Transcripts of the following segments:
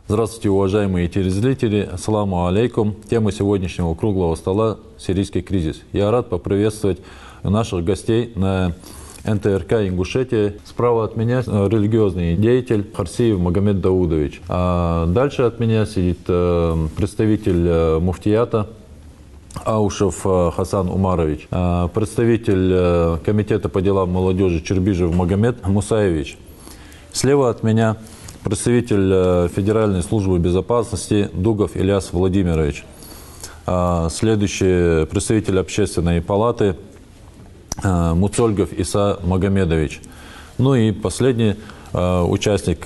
Здравствуйте, уважаемые телезрители. Ассаламу алейкум. Тема сегодняшнего круглого стола – сирийский кризис. Я рад поприветствовать наших гостей на НТРК Ингушетия. Справа от меня религиозный деятель Харсиев Магомед Даудович. А дальше от меня сидит представитель муфтията Аушев Хасан Умарович, представитель комитета по делам молодежи Чербижев Магомед Мусаевич. Слева от меня представитель Федеральной службы безопасности Дугов Ильяс Владимирович. Следующий представитель Общественной палаты Муцольгов Иса Магомедович. Ну и последний участник,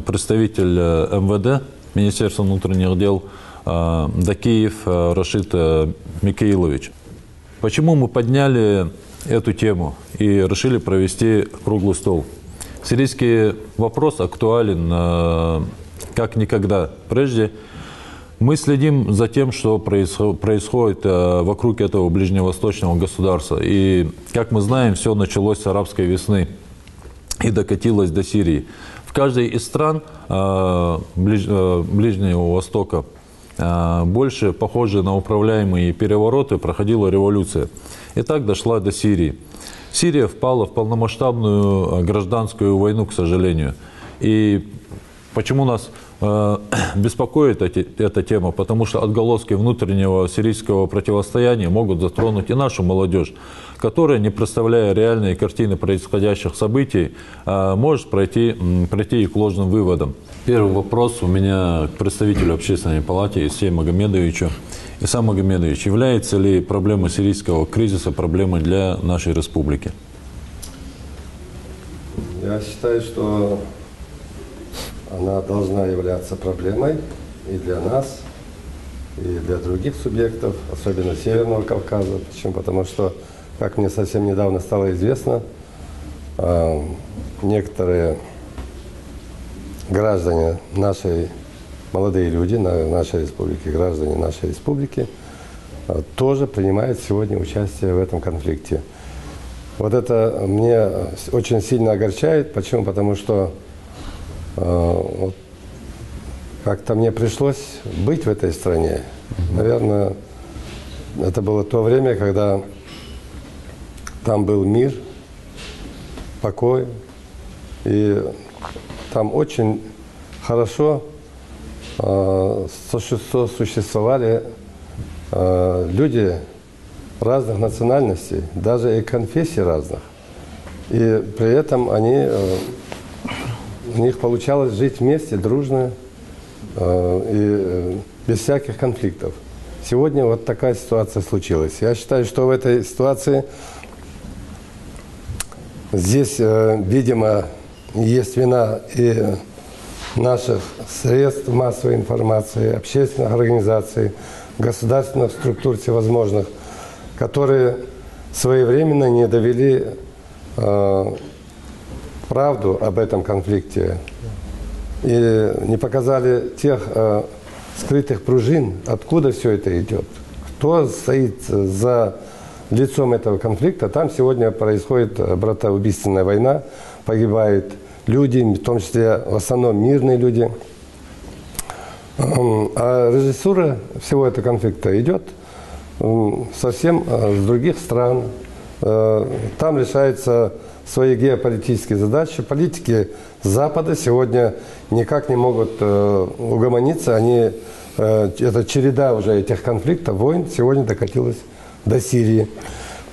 представитель МВД, Министерства внутренних дел Дакиев Рашид Микаилович. Почему мы подняли эту тему и решили провести круглый стол? Сирийский вопрос актуален как никогда прежде. Мы следим за тем, что происходит вокруг этого ближневосточного государства. И, как мы знаем, все началось с арабской весны и докатилось до Сирии. В каждой из стран Ближнего Востока, больше похожие на управляемые перевороты, проходила революция. И так дошла до Сирии. Сирия впала в полномасштабную гражданскую войну, к сожалению. И почему нас беспокоит эта тема? Потому что отголоски внутреннего сирийского противостояния могут затронуть и нашу молодежь, которая, не представляя реальные картины происходящих событий, может прийти и к ложным выводам. Первый вопрос у меня к представителю Общественной палаты Исею Магомедовичу. Иса Магомедович, является ли проблема сирийского кризиса проблемой для нашей республики? Я считаю, что она должна являться проблемой и для нас, и для других субъектов, особенно Северного Кавказа. Почему? Потому что, как мне совсем недавно стало известно, некоторые граждане нашей, молодые люди нашей республики, граждане нашей республики, тоже принимают сегодня участие в этом конфликте. Вот это мне очень сильно огорчает. Почему? Потому что вот как-то мне пришлось быть в этой стране. Наверное, это было то время, когда там был мир, покой, и там очень хорошо существовали люди разных национальностей, даже и конфессий разных. И при этом у них получалось жить вместе, дружно и без всяких конфликтов. Сегодня вот такая ситуация случилась. Я считаю, что в этой ситуации здесь, видимо, есть вина и наших средств массовой информации, общественных организаций, государственных структур всевозможных, которые своевременно не довели правду об этом конфликте и не показали тех скрытых пружин, откуда все это идет, кто стоит за лицом этого конфликта. Там сегодня происходит братоубийственная война, погибают люди, в том числе в основном мирные люди. А режиссура всего этого конфликта идет совсем с других стран. Там решаются свои геополитические задачи. Политики Запада сегодня никак не могут угомониться. Это череда уже этих конфликтов, войн сегодня докатилась до Сирии.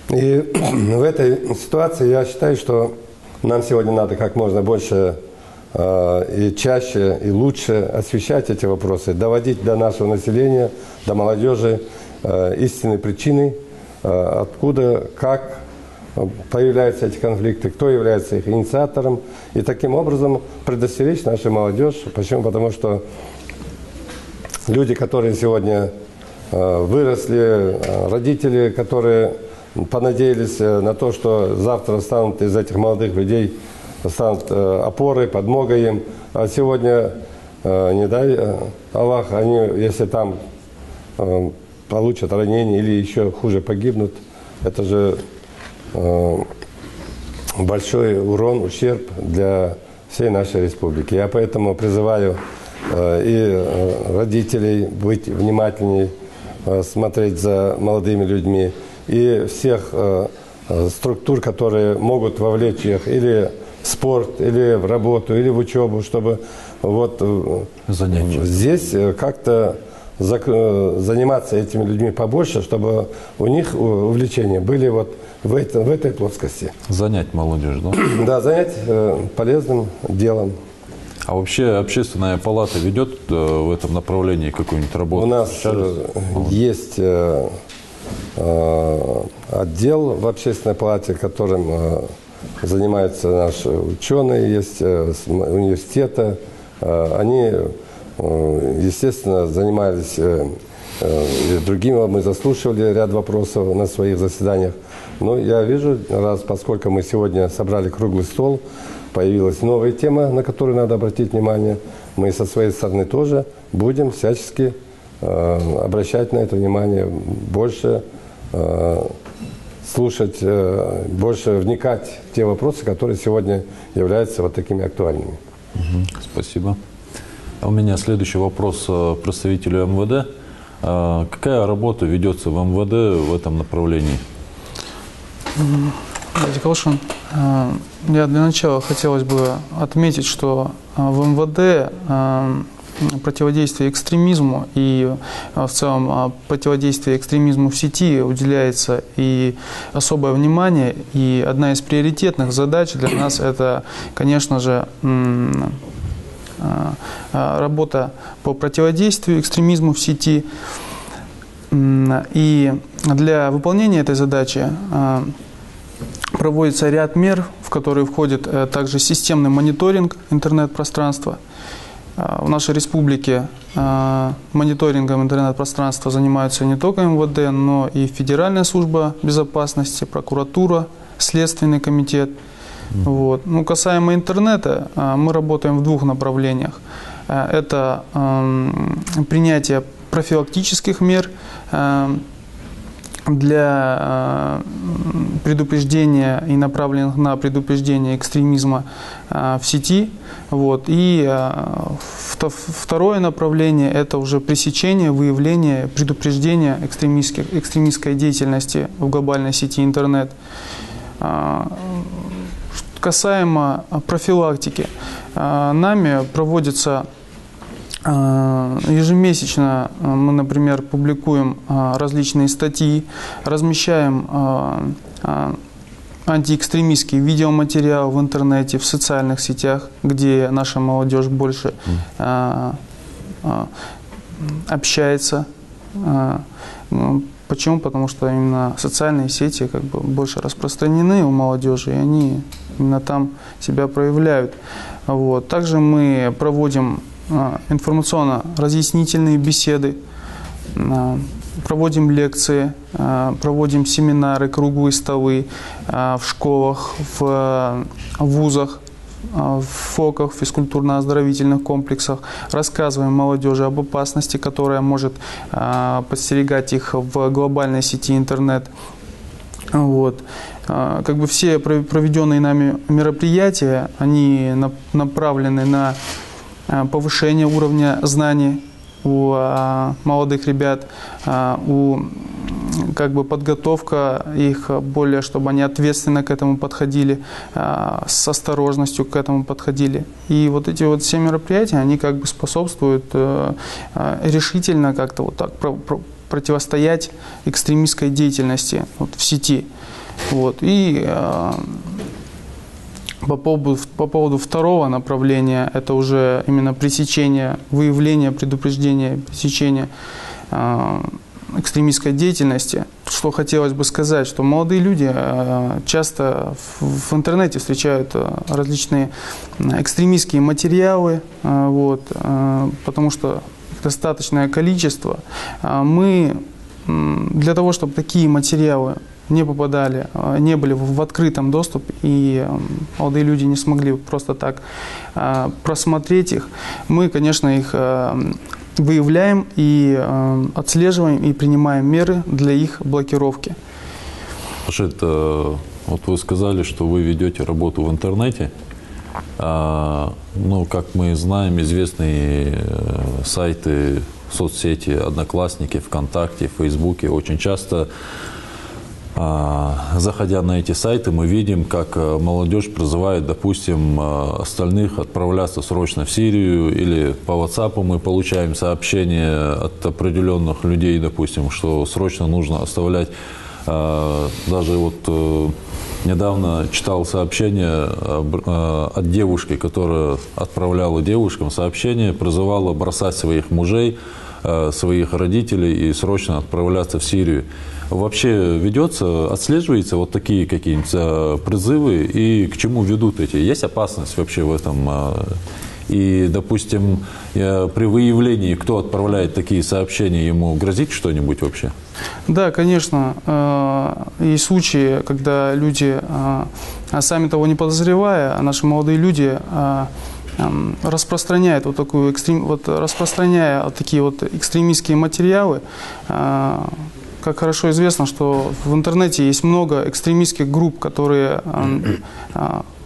И в этой ситуации я считаю, что нам сегодня надо как можно больше и чаще, и лучше освещать эти вопросы, доводить до нашего населения, до молодежи истинные причины, откуда, как появляются эти конфликты, кто является их инициатором, и таким образом предостеречь нашу молодежь. Почему? Потому что люди, которые сегодня выросли, родители, которые понадеялись на то, что завтра станут из этих молодых людей, станут опорой, подмогой им, а сегодня, не дай Аллах, они, если там получат ранения или еще хуже погибнут. Это же большой урон, ущерб для всей нашей республики. Я поэтому призываю и родителей быть внимательнее, смотреть за молодыми людьми, и всех структур, которые могут вовлечь их или в спорт, или в работу, или в учебу, чтобы вот здесь как-то заниматься этими людьми побольше, чтобы у них увлечения были вот в этой плоскости. Занять молодежь, да? Да, занять полезным делом. А вообще общественная палата ведет в этом направлении какую-нибудь работу? У нас есть отдел в общественной палате, которым занимаются наши ученые, есть университеты. Они, естественно, занимались и другими. Мы заслушивали ряд вопросов на своих заседаниях. Но я вижу, поскольку мы сегодня собрали круглый стол, появилась новая тема, на которую надо обратить внимание. Мы со своей стороны тоже будем всячески обращать на это внимание, больше слушать, больше вникать в те вопросы, которые сегодня являются вот такими актуальными. Спасибо. А у меня следующий вопрос представителю МВД. Какая работа ведется в МВД в этом направлении? Калшин, я для начала хотелось бы отметить, что в МВД противодействие экстремизму и в целом противодействие экстремизму в сети уделяется и особое внимание. И одна из приоритетных задач для нас – это, конечно же, работа по противодействию экстремизму в сети. И для выполнения этой задачи проводится ряд мер, в которые входит также системный мониторинг интернет-пространства. В нашей республике мониторингом интернет-пространства занимаются не только МВД, но и Федеральная служба безопасности, прокуратура, Следственный комитет. Вот. Ну, касаемо интернета, мы работаем в двух направлениях. Это принятие профилактических мер для предупреждения и направленных на предупреждение экстремизма в сети. Вот. И второе направление – это уже пресечение, выявление, предупреждение экстремистской деятельности в глобальной сети интернет. Касаемо профилактики, нами проводится ежемесячно, мы, например, публикуем различные статьи, размещаем антиэкстремистский видеоматериал в интернете, в социальных сетях, где наша молодежь больше общается. Почему? Потому что именно социальные сети как бы больше распространены у молодежи, и они именно там себя проявляют. Вот. Также мы проводим информационно-разъяснительные беседы, проводим лекции, проводим семинары, круглые столы в школах, в вузах, в ФОКах, физкультурно-оздоровительных комплексах, рассказываем молодежи об опасности, которая может подстерегать их в глобальной сети интернет. Вот. Как бы все проведенные нами мероприятия, они направлены на повышение уровня знаний у молодых ребят, как бы подготовка их более, чтобы они ответственно к этому подходили, с осторожностью к этому подходили. И вот эти вот все мероприятия, они как бы способствуют решительно как-то вот так противостоять экстремистской деятельности вот в сети. Вот. И по поводу второго направления, это уже именно пресечение, выявление, предупреждение, пресечение экстремистской деятельности. Что хотелось бы сказать, что молодые люди часто в интернете встречают различные экстремистские материалы, вот, потому что их достаточное количество. Мы для того, чтобы такие материалы не попадали, не были в открытом доступе, и молодые люди не смогли просто так просмотреть их, мы, конечно, их выявляем и отслеживаем и принимаем меры для их блокировки. Рашид, вот вы сказали, что вы ведете работу в интернете. Ну, как мы знаем, известные сайты, соцсети, Одноклассники, ВКонтакте, Фейсбуке очень часто, заходя на эти сайты, мы видим, как молодежь призывает, допустим, остальных отправляться срочно в Сирию, или по WhatsApp мы получаем сообщения от определенных людей, допустим, что срочно нужно оставлять. Даже вот недавно читал сообщение от девушки, которая отправляла девушкам сообщение, призывала бросать своих мужей, своих родителей и срочно отправляться в Сирию. Вообще ведется, отслеживается вот такие какие-нибудь призывы, и к чему ведут эти? Есть опасность вообще в этом? И, допустим, при выявлении, кто отправляет такие сообщения, ему грозит что-нибудь вообще? Да, конечно. Есть случаи, когда люди, сами того не подозревая, наши молодые люди распространяют распространяя такие вот экстремистские материалы. Как хорошо известно, что в интернете есть много экстремистских групп, которые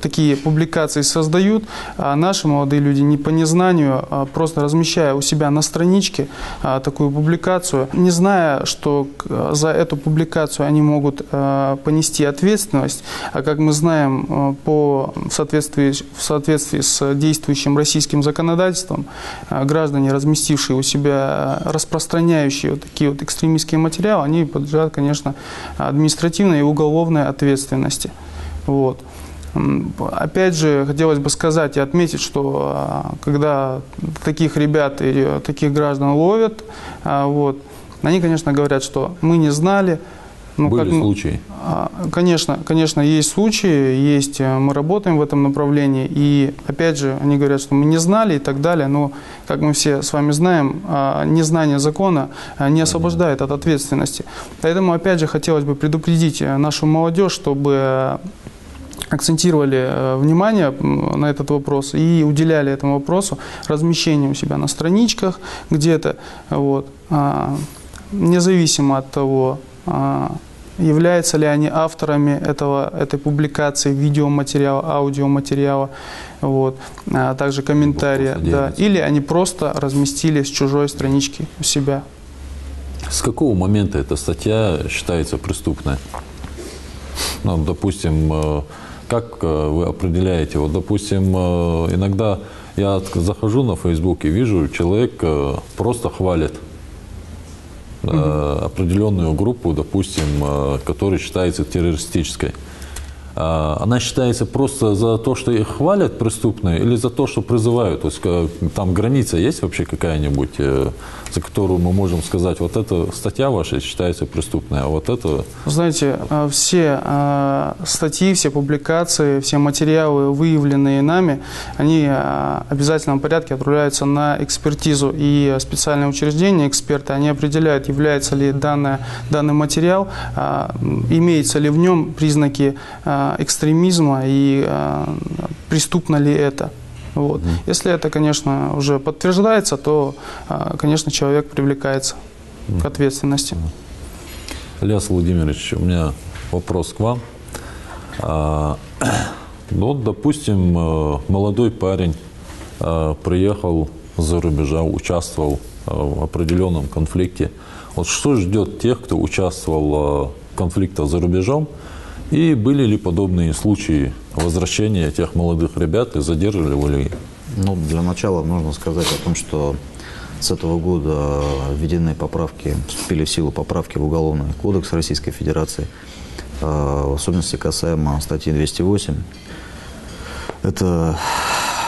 такие публикации создают, а наши молодые люди не по незнанию, просто размещая у себя на страничке такую публикацию, не зная, что за эту публикацию они могут понести ответственность, а как мы знаем, в соответствии с действующим российским законодательством, граждане, разместившие у себя, распространяющие вот такие вот экстремистские материалы, они подлежат, конечно, административной и уголовной ответственности. Вот. Опять же, хотелось бы сказать и отметить, что когда таких ребят и таких граждан ловят, они, конечно, говорят, что мы не знали. Были случаи? Конечно, есть случаи, мы работаем в этом направлении, и опять же, они говорят, что мы не знали и так далее, но, как мы все с вами знаем, незнание закона не освобождает от ответственности. Поэтому, опять же, хотелось бы предупредить нашу молодежь, чтобы акцентировали внимание на этот вопрос и уделяли этому вопросу размещение у себя на страничках где-то, независимо от того, являются ли они авторами этой публикации, видеоматериала, аудиоматериала, а также комментария, или они просто разместили с чужой странички у себя. С какого момента эта статья считается преступной? Ну, допустим, как вы определяете? Вот, допустим, иногда я захожу на Facebook и вижу, человек просто хвалит определенную группу, допустим, которая считается террористической. Она считается просто за то, что их хвалят преступной, или за то, что призывают? То есть там граница есть вообще какая-нибудь, за которую мы можем сказать, вот эта статья ваша считается преступной, а вот это... Знаете, все статьи, все публикации, все материалы, выявленные нами, они в обязательном порядке отправляются на экспертизу. И специальные учреждения, эксперты, они определяют, является ли данный материал, имеются ли в нем признаки экстремизма и преступно ли это. Если это, конечно, уже подтверждается, то, конечно, человек привлекается к ответственности. Ильяс Владимирович, у меня вопрос к вам. Вот, допустим, молодой парень приехал за рубежа, участвовал в определенном конфликте. Вот что ждет тех, кто участвовал в конфликтах за рубежом? И были ли подобные случаи возвращения тех молодых ребят и задерживали ли их? Ну, для начала нужно сказать о том, что с этого года введены поправки, вступили в силу поправки в Уголовный кодекс Российской Федерации, в особенности касаемо статьи 208. Это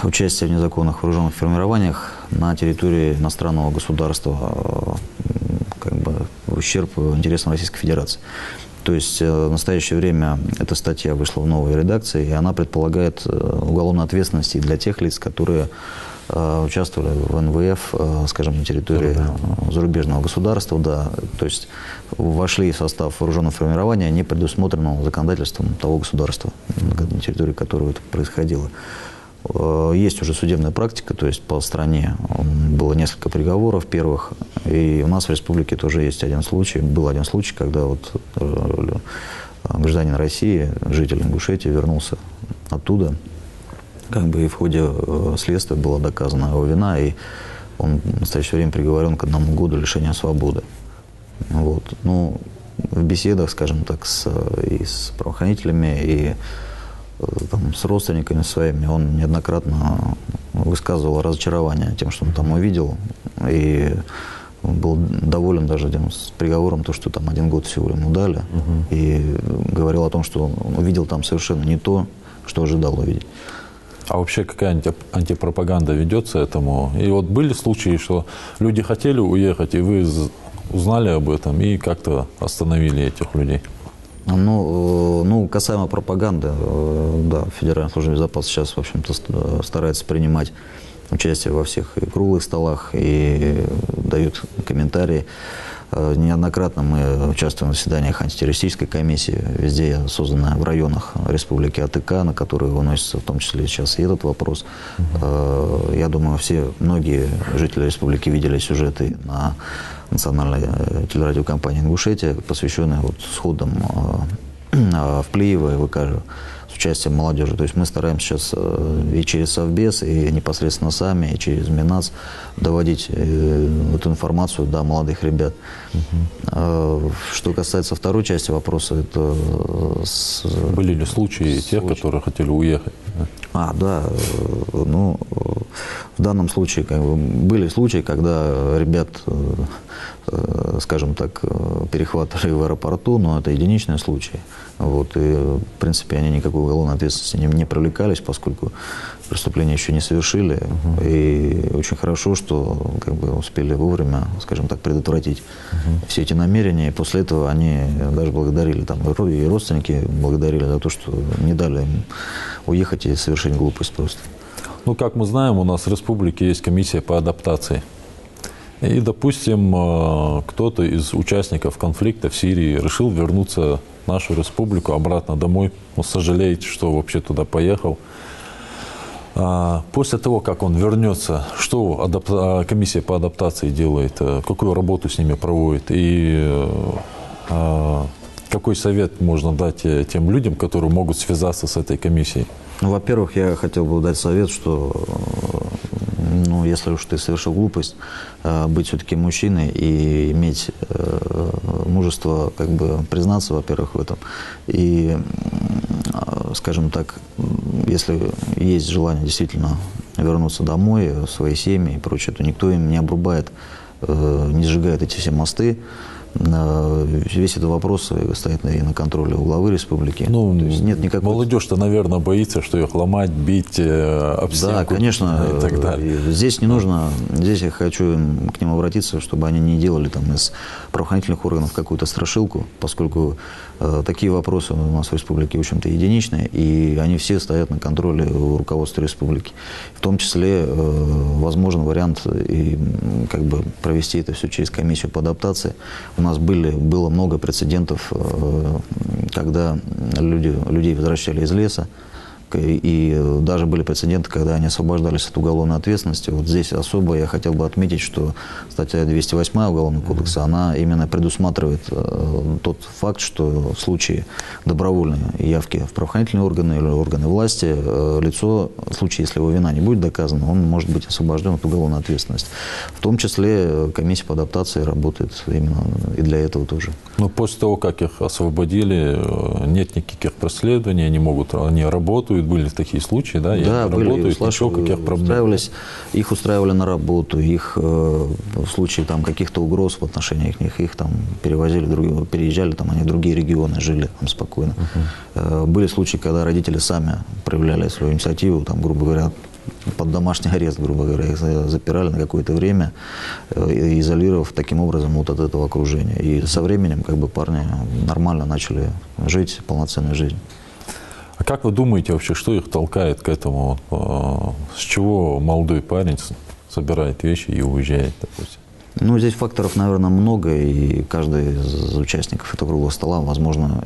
участие в незаконных вооруженных формированиях на территории иностранного государства, как бы в ущерб интересам Российской Федерации. То есть в настоящее время эта статья вышла в новой редакции, и она предполагает уголовную ответственность и для тех лиц, которые участвовали в НВФ, скажем, на территории зарубежного государства, да, то есть вошли в состав вооруженного формирования, не предусмотренного законодательством того государства, на территории которого это происходило. есть уже судебная практика, то есть по стране было несколько приговоров первых, и у нас в республике тоже есть один случай, был один случай, когда вот гражданин России, житель Ингушетии, вернулся оттуда, как бы и в ходе следствия была доказана его вина, и он в настоящее время приговорен к 1 году лишения свободы. Вот. Ну, в беседах, скажем так, и с правоохранителями, и там, с родственниками своими, он неоднократно высказывал разочарование тем, что он там увидел, и был доволен даже тем с приговором, то, что там 1 год всего ему дали, и говорил о том, что он увидел там совершенно не то, что ожидал увидеть. А вообще какая антипропаганда ведется этому? И вот были случаи, что люди хотели уехать, и вы узнали об этом и как-то остановили этих людей? Ну, касаемо пропаганды, да, Федеральная служба безопасности сейчас, в общем-то, старается принимать участие во всех круглых столах и дают комментарии. Неоднократно мы участвуем в заседаниях антитеррористической комиссии, везде созданная в районах Республики АТК, на которые выносится в том числе сейчас и этот вопрос. Я думаю, многие жители республики видели сюжеты на национальной телерадиокомпании «Ингушетия», посвященные вот сходам в Плиево и ВКЖ с участием молодежи. То есть мы стараемся сейчас и через Совбез, и непосредственно сами, и через Минац доводить эту информацию до молодых ребят. Что касается второй части вопроса, это... Были ли случаи тех, которые хотели уехать? Да. Ну, в данном случае были случаи, когда ребят, скажем так, перехватывали в аэропорту, но это единичные случаи. Вот, и, в принципе, они никакой уголовной ответственности не привлекались, поскольку преступления еще не совершили. И очень хорошо, что как бы успели вовремя, скажем так, предотвратить все эти намерения. И после этого они даже благодарили, там, и родственники благодарили за то, что не дали им уехать и совершить глупость просто. Ну, как мы знаем, у нас в республике есть комиссия по адаптации. И, допустим, кто-то из участников конфликта в Сирии решил вернуться в нашу республику обратно домой. Он сожалеет, что вообще туда поехал. После того, как он вернется, что комиссия по адаптации делает, какую работу с ними проводит и какой совет можно дать тем людям, которые могут связаться с этой комиссией? Ну, во-первых, я хотел бы дать совет, что если уж ты совершил глупость, быть все-таки мужчиной и иметь мужество как бы признаться, во-первых, в этом. И, скажем так, если есть желание действительно вернуться домой, в свои семьи и прочее, то никто им не обрубает, не сжигает эти все мосты. Весь этот вопрос стоит и на контроле у главы республики. Ну, нет никакой... Молодежь-то, наверное, боится, что их ломать, бить, об стенку. Да, конечно. И так далее. Здесь не нужно, здесь я хочу к ним обратиться, чтобы они не делали там из правоохранительных органов какую-то страшилку, поскольку такие вопросы у нас в республике, в общем-то, единичные, и они все стоят на контроле у руководства республики. В том числе возможен вариант и как бы провести это все через комиссию по адаптации. У нас было много прецедентов, когда людей возвращали из леса, и даже были прецеденты, когда они освобождались от уголовной ответственности. Вот здесь особо я хотел бы отметить, что статья 208 Уголовного кодекса, она именно предусматривает тот факт, что в случае добровольной явки в правоохранительные органы или органы власти, лицо, в случае, если его вина не будет доказана, он может быть освобожден от уголовной ответственности. В том числе комиссия по адаптации работает именно и для этого тоже. Но после того, как их освободили, нет никаких преследований, они работают. Были такие случаи, да? Да, были, Их устраивали на работу, их в случае там каких-то угроз в отношении их там переезжали, там они в другие регионы, жили там спокойно. Были случаи, когда родители сами проявляли свою инициативу, там, грубо говоря, под домашний арест, грубо говоря, их запирали на какое-то время, изолировав таким образом вот от этого окружения. И со временем как бы парни нормально начали жить полноценной жизнью. А как вы думаете вообще, что их толкает к этому? С чего молодой парень собирает вещи и уезжает, допустим? Ну, здесь факторов, наверное, много, и каждый из участников этого круглого стола, возможно,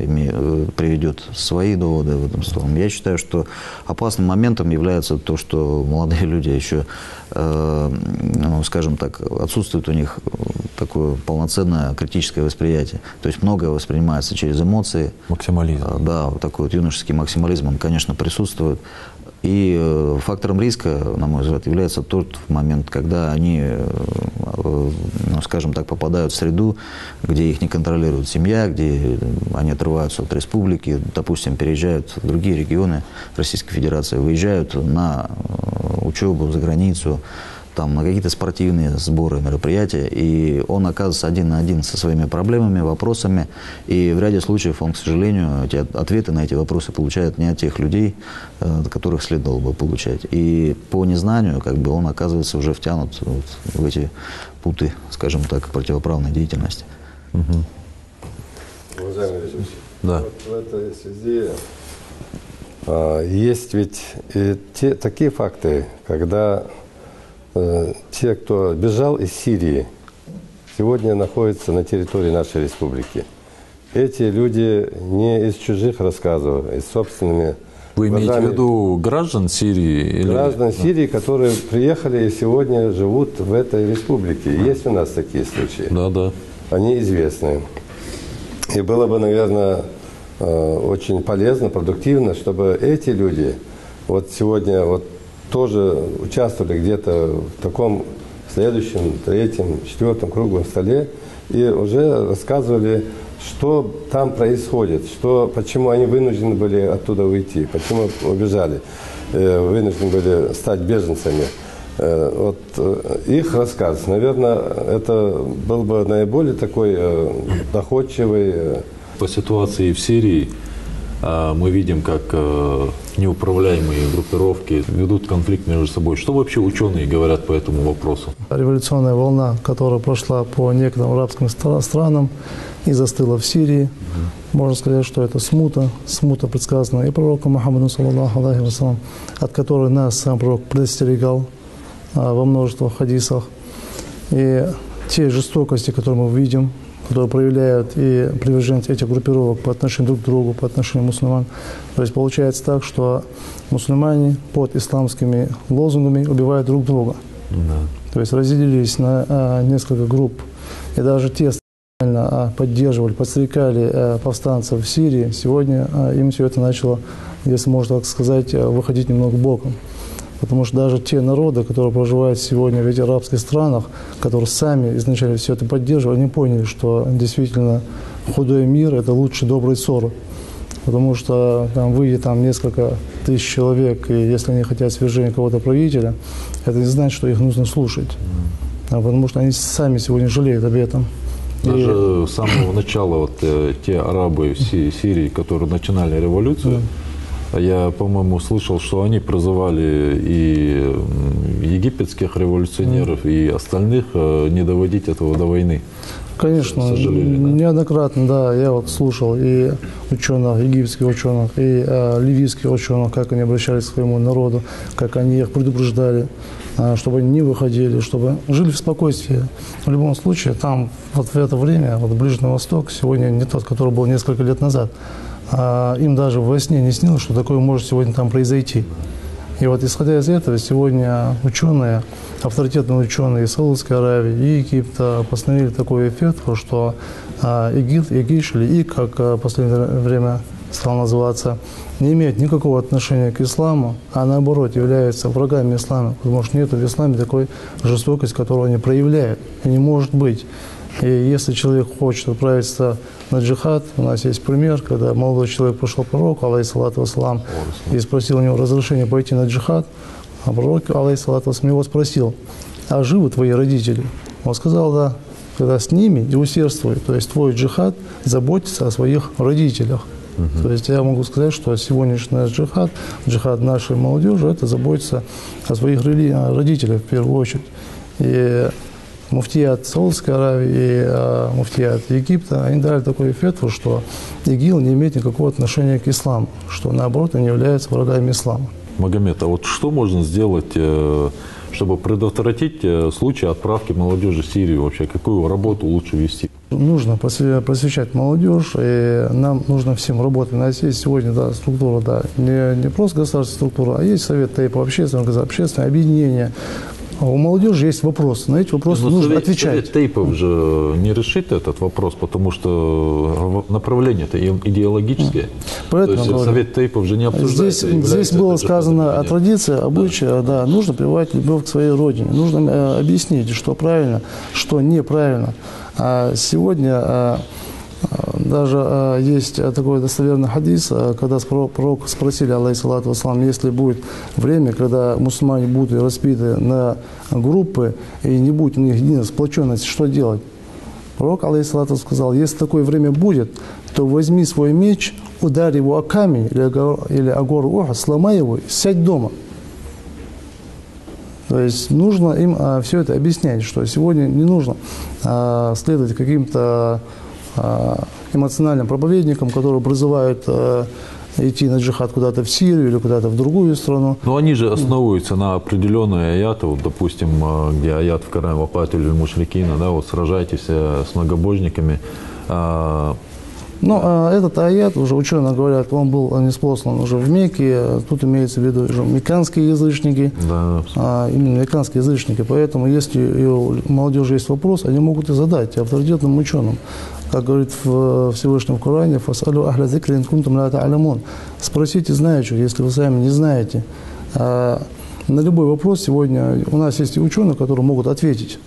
приведет свои доводы в этом сторону. Я считаю, что опасным моментом является то, что молодые люди еще, ну, скажем так, отсутствует у них такое полноценное критическое восприятие. То есть многое воспринимается через эмоции. Максимализм. Да, вот такой вот юношеский максимализм, он, конечно, присутствует. И фактором риска, на мой взгляд, является тот момент, когда они, ну, скажем так, попадают в среду, где их не контролирует семья, где они отрываются от республики, допустим, переезжают в другие регионы Российской Федерации, выезжают на учебу за границу, там, на какие-то спортивные сборы, мероприятия, и он оказывается один на один со своими проблемами, вопросами, и в ряде случаев он, к сожалению, эти ответы на эти вопросы получает не от тех людей, которых следовало бы получать. И по незнанию, как бы, он оказывается уже втянут вот в эти путы, скажем так, противоправной деятельности. Уважаемый режиссер, Да. вот в этой связи есть ведь и такие факты, когда те, кто бежал из Сирии, сегодня находятся на территории нашей республики. Эти люди не из чужих рассказов, а из собственными. Вы имеете в виду граждан Сирии? Граждан Сирии, которые приехали и сегодня живут в этой республике. Есть у нас такие случаи? Да, да. Они известны. И было бы, наверное, очень полезно, продуктивно, чтобы эти люди вот сегодня вот тоже участвовали где-то в таком следующем, третьем, четвертом круглом столе и уже рассказывали, что там происходит, почему они вынуждены были оттуда уйти, почему убежали, вынуждены были стать беженцами. Вот их рассказ, наверное, это был бы наиболее такой доходчивый. По ситуации в Сирии мы видим, как неуправляемые группировки ведут конфликт между собой. Что вообще ученые говорят по этому вопросу? Революционная волна, которая прошла по некоторым арабским странам и застыла в Сирии, можно сказать, что это смута предсказанная и пророком Мухаммаду, саллаллаху алейхи вассалям, от которой нас сам пророк предостерегал во множестве хадисах. И те жестокости, которые мы видим, которые проявляют и приверженцы этих группировок по отношению друг к другу, по отношению мусульман. То есть получается так, что мусульмане под исламскими лозунгами убивают друг друга. Да. То есть разделились на несколько групп. И даже те поддерживали, подстрекали повстанцев в Сирии. Сегодня им все это начало, если можно так сказать, выходить немного боком. Потому что даже те народы, которые проживают сегодня в этих арабских странах, которые сами изначально все это поддерживали, они поняли, что действительно худой мир – это лучше доброй ссоры. Потому что там выйдет несколько тысяч человек, и если они хотят свержения кого-то правителя, это не значит, что их нужно слушать. Потому что они сами сегодня жалеют об этом. Даже с самого начала вот, те арабы в Сирии, которые начинали революцию, я, по-моему, слышал, что они призывали и египетских революционеров, и остальных не доводить этого до войны. Конечно, неоднократно, да, я вот слушал и ученых, египетских ученых, и ливийских ученых, как они обращались к своему народу, как они их предупреждали, чтобы они не выходили, чтобы жили в спокойствии. В любом случае, там вот в это время, вот Ближний Восток сегодня не тот, который был несколько лет назад. Им даже во сне не снилось, что такое может сегодня там произойти. И вот исходя из этого, сегодня ученые, авторитетные ученые из Саудовской Аравии и Египта постановили такой эффект, что ИГИЛ, или ИГ, как в последнее время стал называться, не имеет никакого отношения к исламу, а наоборот являются врагами ислама, потому что нет в исламе такой жестокости, которую они проявляют, и не может быть. И если человек хочет отправиться на джихад, у нас есть пример, когда молодой человек пришел к пророку, алейхиссалату вассалам, и спросил у него разрешения пойти на джихад, а пророк, алейхиссалату вассалам, его спросил: а живы твои родители? Он сказал: да. Когда с ними и усердствуй, то есть твой джихад заботится о своих родителях. То есть я могу сказать, что сегодняшний джихад нашей молодежи, это заботится о своих родителях в первую очередь. И муфтият Саудовской Аравии и муфтият Египта, они дали такой фетву, что ИГИЛ не имеет никакого отношения к исламу, что наоборот они являются врагами ислама. Магомед, а вот что можно сделать чтобы предотвратить случаи отправки молодежи в Сирию? Вообще, какую работу лучше вести? Нужно просвещать молодежь, и нам нужно всем работать. У нас есть сегодня структура, не просто государственная структура, а есть совет ТЭИПа, общественное объединение. У молодежи есть вопросы, на эти вопросы нужно отвечать. Совет ТЭИПов же не решит этот вопрос, потому что направление-то идеологическое. То есть совет ТЭИПов же не обсуждается. Здесь было сказано о традиции, обычае, нужно прививать любовь к своей родине. Нужно объяснить, что правильно, что неправильно. А сегодня даже есть такой достоверный хадис, когда пророк спросили, алейхиссалату вассалам, если будет время, когда мусульмане будут разбиты на группы и не будет у них единой сплоченности, что делать? Пророк, алейхиссалату, сказал, если такое время будет, то возьми свой меч, ударь его о камень или о гору Ухуд, сломай его и сядь дома. То есть нужно им все это объяснять, что сегодня не нужно следовать каким-то эмоциональным проповедникам, которые призывают идти на джихад куда-то в Сирию или куда-то в другую страну. Но они же основываются на определенные аяты, вот, допустим, где аят в Коране «Вапатилю мушрикина», вот сражайтесь с многобожниками. Но этот аят, уже ученые говорят, он был ниспослан уже в Мекке, тут имеется в виду уже мекканские язычники, именно мекканские язычники, поэтому если у молодежи есть вопрос, они могут и задать авторитетным ученым. Как говорит Всевышний в Коране, «Фасалю ахля зикри ин кунтум ла та'алямун». Спросите знающих, если вы сами не знаете. На любой вопрос сегодня у нас есть и ученые, которые могут ответить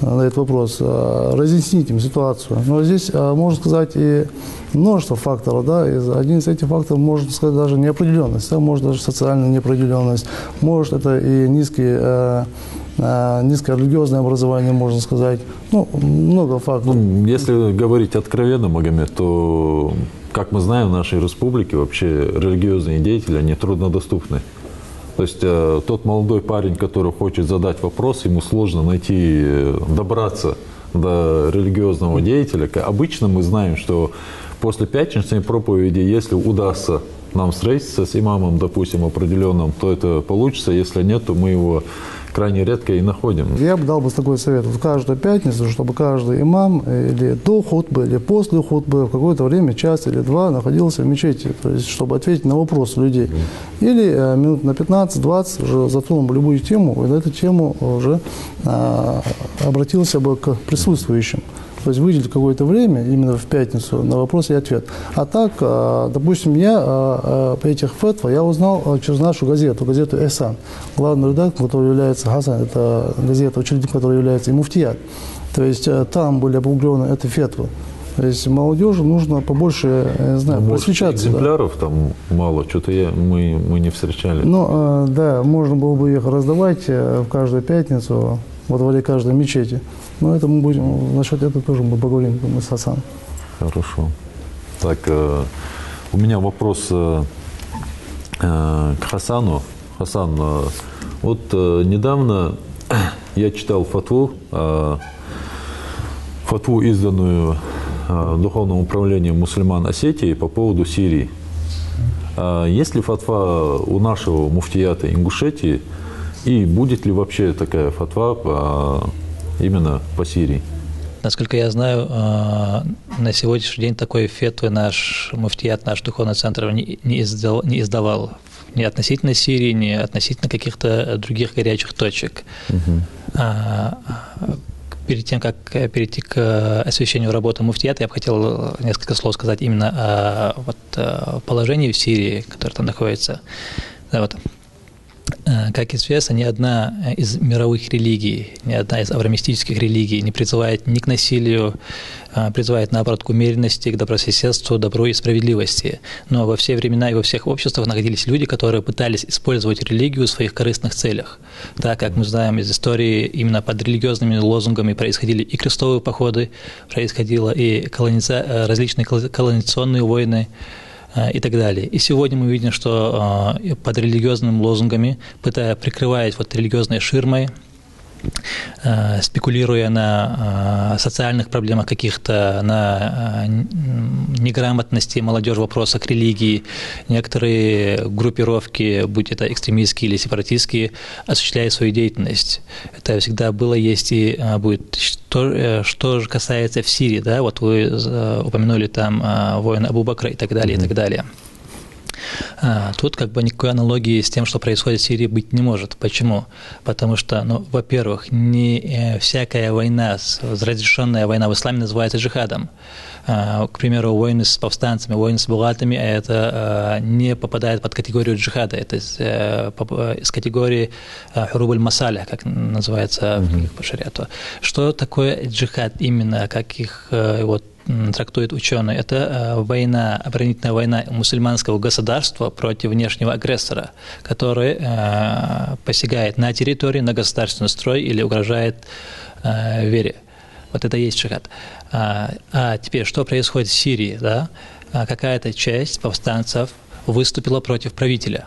на этот вопрос, разъяснить им ситуацию. Но здесь, можно сказать, и множество факторов. Один из этих факторов, можно сказать, даже неопределенность, может даже социальная неопределенность, может это и низкое религиозное образование, можно сказать. Много факторов. Если говорить откровенно, Магомед, то, как мы знаем, в нашей республике вообще религиозные деятели, они труднодоступны. То есть тот молодой парень, который хочет задать вопрос, ему сложно добраться до религиозного деятеля. Обычно мы знаем, что после пятничной проповеди, если удастся нам встретиться с имамом, допустим, определенным, то это получится. Если нет, то мы его крайне редко и находим. Я бы дал такой совет. Каждую пятницу, чтобы каждый имам или до хутбы, или после хутбы в какое-то время, час или два, находился в мечети, то есть, чтобы ответить на вопросы людей. Или минут на 15-20 уже затронул бы любую тему, и на эту тему уже обратился бы к присутствующим. То есть выделить какое-то время именно в пятницу на вопрос и ответ. А так, допустим, я по этих фетвах я узнал через нашу газету «Эхсан». Главный редактор, который является Хасан, это газета, учредитель, который является и муфтият. То есть там были опубликованы эти фетвы. То есть молодежи нужно побольше, я не знаю, просвещаться. Экземпляров там мало, что-то мы не встречали. Можно было бы их раздавать в каждую пятницу во дворе каждой мечети. Но это мы будем, насчет этого тоже мы поговорим с Хасаном. Хорошо. Так, у меня вопрос к Хасану. Хасан, вот недавно я читал фатву, изданную Духовным управлением мусульман Осетии по поводу Сирии. Есть ли фатва у нашего муфтията Ингушетии, и будет ли вообще такая фатва именно по Сирии? Насколько я знаю, на сегодняшний день такой фетвы наш муфтият, наш духовный центр не издавал ни относительно Сирии, ни относительно каких-то других горячих точек. Перед тем, как перейти к освещению работы муфтията, я бы хотел несколько слов сказать именно о положении в Сирии, которое там находится. Как известно, ни одна из мировых религий, ни одна из авраамистических религий не призывает ни к насилию, призывает, наоборот, к умеренности, к добрососедству, добру и справедливости. Но во все времена и во всех обществах находились люди, которые пытались использовать религию в своих корыстных целях. Так как мы знаем из истории, именно под религиозными лозунгами происходили и крестовые походы, происходило и различные колонизационные войны, и так далее. И сегодня мы видим, что под религиозными лозунгами, прикрываясь религиозной ширмой, спекулируя на социальных проблемах каких-то, на неграмотности молодежи в вопросах религии, некоторые группировки, будь это экстремистские или сепаратистские, осуществляют свою деятельность. Это всегда было, есть и будет. Что же касается в Сирии, да, вот вы упомянули там войны Абу Бакра и так далее, и так далее. Тут как бы никакой аналогии с тем, что происходит в Сирии, быть не может. Почему? Потому что, ну, во-первых, не всякая война, разрешенная война в исламе называется джихадом. К примеру, войны с повстанцами, войны с бугатами, это не попадает под категорию джихада, это из категории хуруб аль-масалих, как называется по шариату. Что такое джихад именно, как их вот трактуют ученые? Это война, оборонительная война мусульманского государства против внешнего агрессора, который посягает на территорию, на государственный строй или угрожает вере. Вот это и есть джихад. А теперь, что происходит в Сирии? Да? Какая-то часть повстанцев выступила против правителя.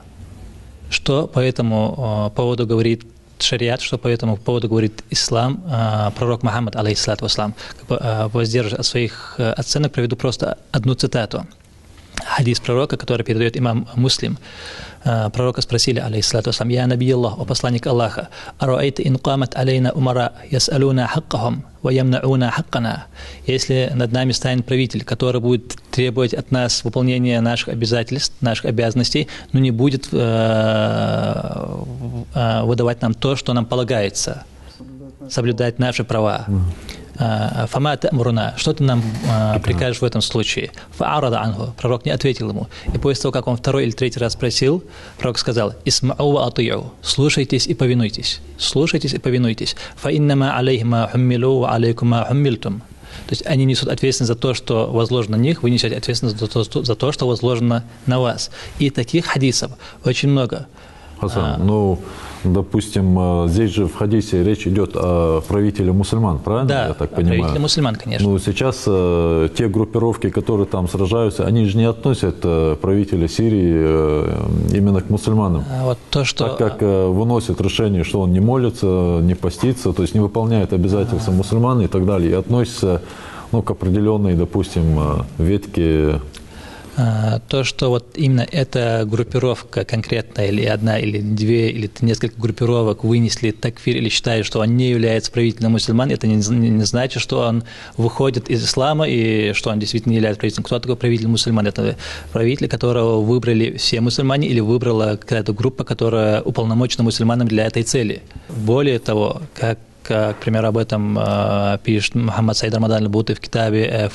Что по этому поводу говорит шариат, что по этому поводу говорит ислам, пророк Мухаммад, алейхиссалату вассалам. Воздерживаясь от своих оценок, приведу просто одну цитату. Хадис пророка, который передает имам Муслим. Пророка спросили, алейхиссалату вассалам: «Я наби Аллах, о посланник Аллаха, аруайта ин камат алейна умара, ясалуна хаккахум, ва ямнауна хаккана». Если над нами станет правитель, который будет требовать от нас выполнения наших обязательств, наших обязанностей, но не будет выдавать нам то, что нам полагается, соблюдать наши права. «Фама та'муруна», что ты нам прикажешь в этом случае? «Фа'арада анху», пророк не ответил ему. И после того, как он второй или третий раз спросил, пророк сказал: «Исмау ва ати'у», слушайтесь и повинуйтесь. Слушайтесь и повинуйтесь. «Фа иннама алейхима хуммилу ва алейкума хуммильтум». То есть они несут ответственность за то, что возложено на них, вы несете ответственность за то, что возложено на вас. И таких хадисов очень много. Хасан, ну, допустим, здесь же в хадисе речь идет о правителе мусульман, правильно? Да, я так понимаю. правителе мусульман, конечно. Ну, сейчас те группировки, которые там сражаются, они же не относят правителя Сирии именно к мусульманам. Вот то, что... Так как выносят решение, что он не молится, не постится, то есть не выполняет обязательства мусульман и так далее, и относится, ну, к определенной, допустим, ветке. То, что вот именно эта группировка конкретная, или одна, или две, или несколько группировок вынесли такфир или считают, что он не является правителем мусульман, это не значит, что он выходит из ислама и что он действительно не является правителем. Кто такой правитель мусульман? Это правитель, которого выбрали все мусульмане или выбрала какая-то группа, которая уполномочена мусульманам для этой цели. Более того, к примеру, об этом пишет Мухаммад Саид Рамадан аль-Бути в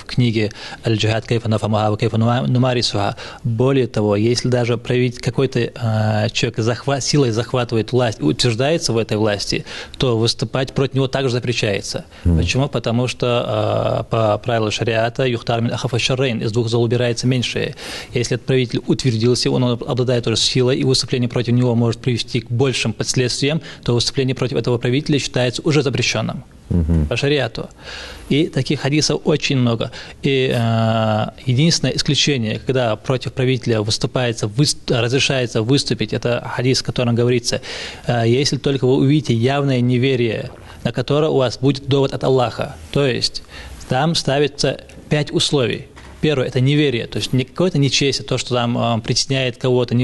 книге «Аль-Джихад кайфа нафамуха ва кайфа нумарисуха». Более того, если даже какой-то человек силой захватывает власть, утверждается в этой власти, то выступать против него также запрещается. Почему? Потому что по правилу шариата юхтар мин ахафа шаррейн, из двух зол убирается меньшее. Если этот правитель утвердился, он обладает уже силой, и выступление против него может привести к большим последствиям, то выступление против этого правителя считается уже запрещенным по шариату. И таких хадисов очень много. И единственное исключение, когда против правителя разрешается выступить, это хадис, в котором говорится: если только вы увидите явное неверие, на которое у вас будет довод от Аллаха. То есть там ставится 5 условий. Первое – это неверие, то есть не какое-то нечестие, то, что там притесняет кого-то,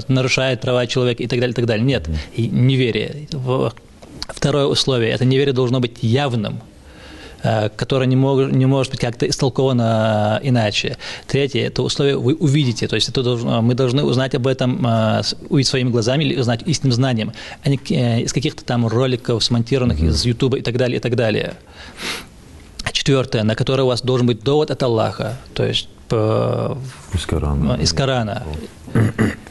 нарушает права человека и так далее, и так далее. Нет, неверие. Второе условие – это неверие должно быть явным, которое не может быть как-то истолковано иначе. Третье – это условие вы увидите, то есть мы должны узнать об этом, увидеть своими глазами или узнать истинным знанием, а не из каких-то там роликов, смонтированных из Ютуба и так далее, и так далее. Четвертое, на которое у вас должен быть довод от Аллаха, то есть из Корана.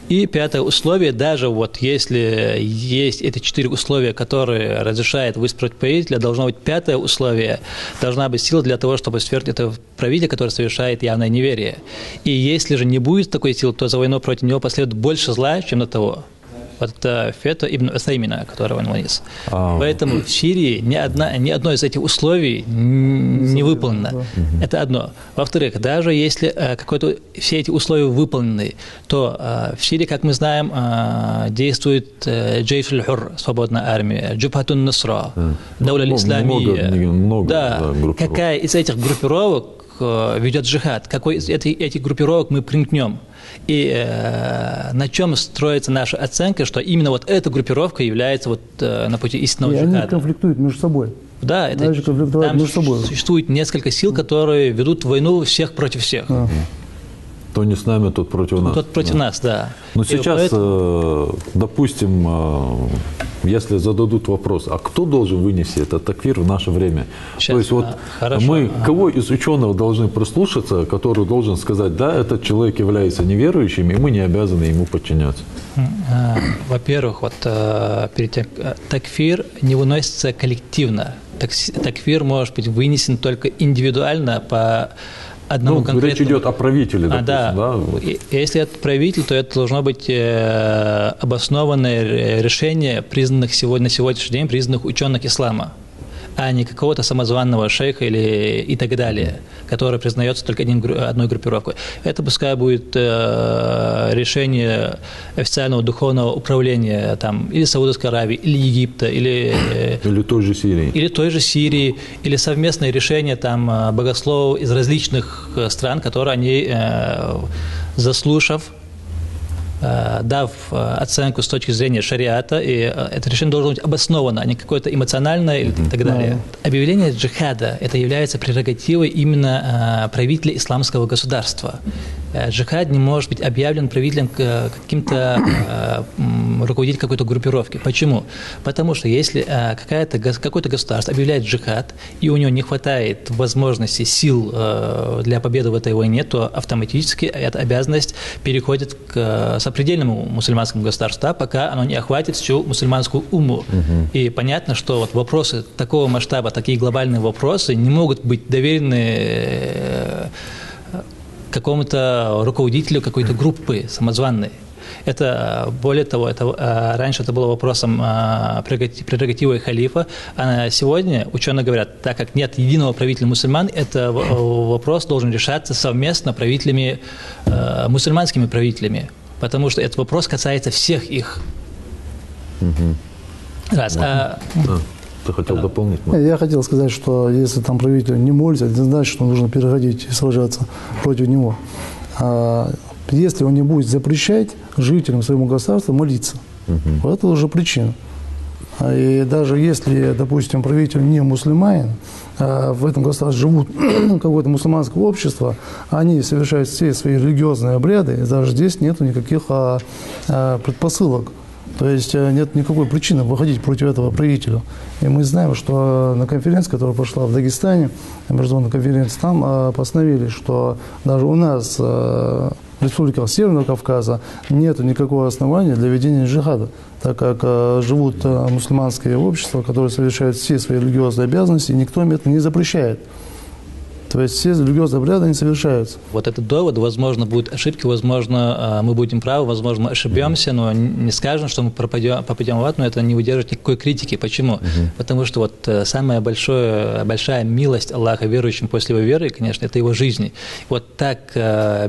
И пятое условие, даже вот если есть эти 4 условия, которые разрешают выступить правителя, должно быть пятое условие, должна быть сила для того, чтобы свергнуть этого правителя, который совершает явное неверие. И если же не будет такой силы, то за войну против него последует больше зла, чем до того. Вот это фето Ибн Усаймина, которого он вынес. Поэтому в Сирии ни одно из этих условий не выполнено. Это одно. Во-вторых, даже если все эти условия выполнены, то в Сирии, как мы знаем, действует Джейш аль-Хур, свободная армия, Джубхатун Нусра, Дауля аль-Исламия. Да. Какая из этих группировок ведет джихад? Какой из этих группировок мы примкнем? И на чем строится наша оценка, что именно вот эта группировка является вот на пути истинного джихада? Они конфликтуют между собой. Да, там существует несколько сил, которые ведут войну всех против всех. То не с нами, тот против нас. Тот против нас, да. Но сейчас, допустим, если зададут вопрос, а кто должен вынести этот такфир в наше время? Сейчас, то есть вот мы, кого из ученых должны прислушаться, который должен сказать, да, этот человек является неверующим, и мы не обязаны ему подчиняться? Во-первых, вот перед тем, такфир не выносится коллективно. Такфир может быть вынесен только индивидуально по одному конкретному... Речь идет о правителе, допустим, да? Если это правитель, то это должно быть обоснованное решение признанных на сегодняшний день признанных ученых ислама, а не какого-то самозванного шейха и так далее, который признается только одной группировкой. Это пускай будет решение официального духовного управления там, или Саудовской Аравии, или Египта, или той же Сирии. Или той же Сирии, или совместное решение там, богословов из различных стран, которые они, заслушав, дав оценку с точки зрения шариата, и это решение должно быть обосновано, а не какое-то эмоциональное и так далее. Объявление джихада – это является прерогативой именно правителя исламского государства. Джихад не может быть объявлен правителем каким-то руководителем какой-то группировки. Почему? Потому что если какое-то государство объявляет джихад, и у него не хватает возможностей, сил для победы в этой войне, то автоматически эта обязанность переходит к сопредельному мусульманскому государству, пока оно не охватит всю мусульманскую умму. И понятно, что вот вопросы такого масштаба, такие глобальные вопросы не могут быть доверены какому-то руководителю какой-то группы самозванной. Это, более того, раньше это было вопросом прерогативой халифа, а сегодня ученые говорят, так как нет единого правителя мусульман, это вопрос должен решаться совместно правителями, мусульманскими правителями, потому что этот вопрос касается всех их. Раз. Ты хотел дополнить? Я хотел сказать, что если там правитель не молится, это не значит, что нужно переходить и сражаться против него. Если он не будет запрещать жителям своего государства молиться, вот это уже причина. И даже если, допустим, правитель не мусульманин, а в этом государстве живут какое-то мусульманское общество, они совершают все свои религиозные обряды, и даже здесь нет никаких предпосылок. То есть нет никакой причины выходить против этого правителя. И мы знаем, что на конференции, которая прошла в Дагестане, международная конференция, там постановили, что даже у нас в республиках Северного Кавказа нет никакого основания для ведения джихада, так как живут мусульманские общества, которые совершают все свои религиозные обязанности, и никто им это не запрещает. То есть все религиозные обряды не совершаются. Вот этот довод, возможно, будут ошибки, возможно, мы будем правы, возможно, мы ошибемся, но не скажем, что мы попадем в ад, но это не выдержит никакой критики. Почему? Потому что вот самая большая милость Аллаха верующим после его веры, конечно, это его жизни. Вот так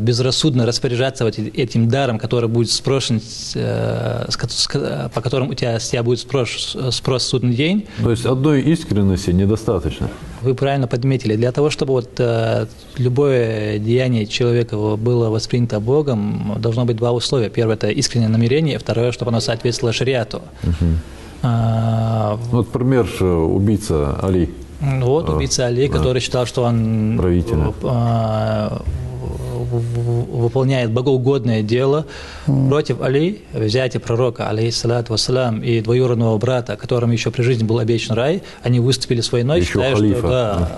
безрассудно распоряжаться вот этим даром, который будет спрошен, по которому у тебя будет спрос в судный день. То есть одной искренности недостаточно. Вы правильно подметили. Для того, чтобы вот любое деяние человека было воспринято Богом, должно быть два условия. Первое – это искреннее намерение, второе – чтобы оно соответствовало шариату. Вот пример убийца Али. Вот убийца Али, который считал, что он выполняет богоугодное дело. Против Али, взятие пророка, алейхиссалату вассалям, и двоюродного брата, которому еще при жизни был обещан рай, они выступили с войной, считая, что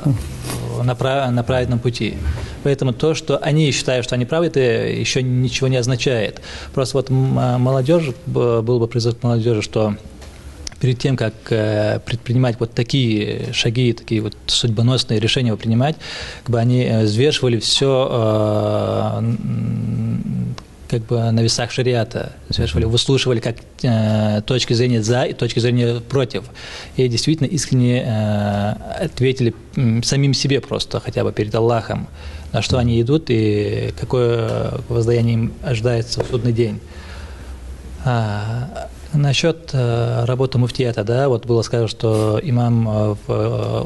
на праведном пути. Поэтому то, что они считают, что они правы, это еще ничего не означает. Просто вот молодежь, был бы призыв к молодежи, что перед тем, как предпринимать вот такие шаги, такие вот судьбоносные решения принимать, как бы они взвешивали все как бы на весах шариата взвешивали, выслушивали как точки зрения за и точки зрения против. И действительно искренне ответили самим себе просто, хотя бы перед Аллахом, на что они идут и какое воздаяние им ожидается в судный день. Насчет работы муфтията, да, вот было сказано, что имам